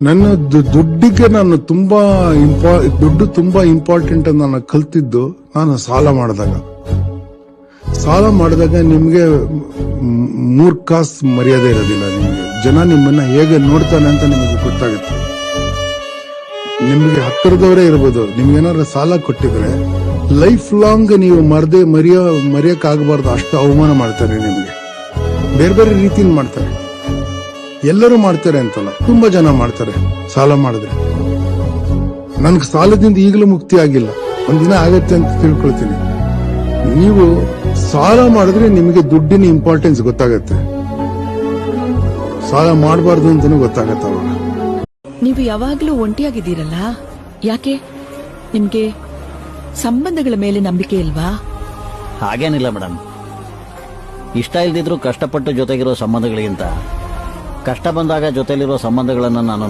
ನನ್ನ ದುಡ್ಡಿಗೆ ನಾನು ದುಡ್ಡು ತುಂಬಾ ಇಂಪಾರ್ಟೆಂಟ್ ಅಂತ ನಾನು ಕಲ್ತಿದ್ದು ನಾನು ಸಾಲ ಮಾಡಿದಾಗ ನಿಮ್ಗೆ ಮೂರ್ ಕಾಸು ಮರ್ಯಾದೆ ಇರೋದಿಲ್ಲ. ನಿಮ್ಗೆ ಜನ ನಿಮ್ಮನ್ನ ಹೇಗೆ ನೋಡ್ತಾನೆ ಅಂತ ನಿಮಗೆ ಗೊತ್ತಾಗುತ್ತೆ. ನಿಮ್ಗೆ ಹತ್ತಿರದವರೇ ಇರ್ಬೋದು, ನಿಮ್ಗೇನಾದ್ರು ಸಾಲ ಕೊಟ್ಟಿದ್ರೆ ಲೈಫ್ ಲಾಂಗ್ ನೀವು ಮರೆಯಕ್ ಆಗಬಾರ್ದು ಅಷ್ಟು ಅವಮಾನ ಮಾಡ್ತಾರೆ. ನಿಮ್ಗೆ ಬೇರೆ ಬೇರೆ ರೀತಿಯಲ್ಲಿ ಮಾಡ್ತಾರೆ. ಎಲ್ಲರೂ ಮಾಡ್ತಾರೆ ಅಂತಲ್ಲ, ತುಂಬಾ ಜನ ಮಾಡ್ತಾರೆ ಸಾಲ ಮಾಡಿದ್ರೆ. ನನ್ಗೆ ಸಾಲದಿಂದ ಈಗಲೂ ಮುಕ್ತಿ ಆಗಿಲ್ಲ, ಒಂದಿನ ಆಗತ್ತೆ ಅಂತ ತಿಳ್ಕೊಳ್ತೀನಿ. ನೀವು ಸಾಲ ಮಾಡಿದ್ರೆ ನಿಮಗೆ ದುಡ್ಡಿನ ಇಂಪಾರ್ಟೆನ್ಸ್ ಗೊತ್ತಾಗತ್ತೆ, ಸಾಲ ಮಾಡಬಾರ್ದು ಅಂತಾನೂ ಗೊತ್ತಾಗತ್ತೆ ಅವಾಗ. ನೀವು ಯಾವಾಗ್ಲೂ ಒಂಟಿಯಾಗಿದ್ದೀರಲ್ಲ, ಯಾಕೆ? ನಿಮ್ಗೆ ಸಂಬಂಧಗಳ ಮೇಲೆ ನಂಬಿಕೆ ಇಲ್ವಾ? ಹಾಗೇನಿಲ್ಲ ಮೇಡಮ್. ಇಷ್ಟ ಇಲ್ದಿದ್ರು ಕಷ್ಟಪಟ್ಟು ಜೊತೆಗಿರೋ ಸಂಬಂಧಗಳಿಗಿಂತ ಕಷ್ಟ ಬಂದಾಗ ಜೊತೆಲಿರೋ ಸಂಬಂಧಗಳನ್ನ ನಾನು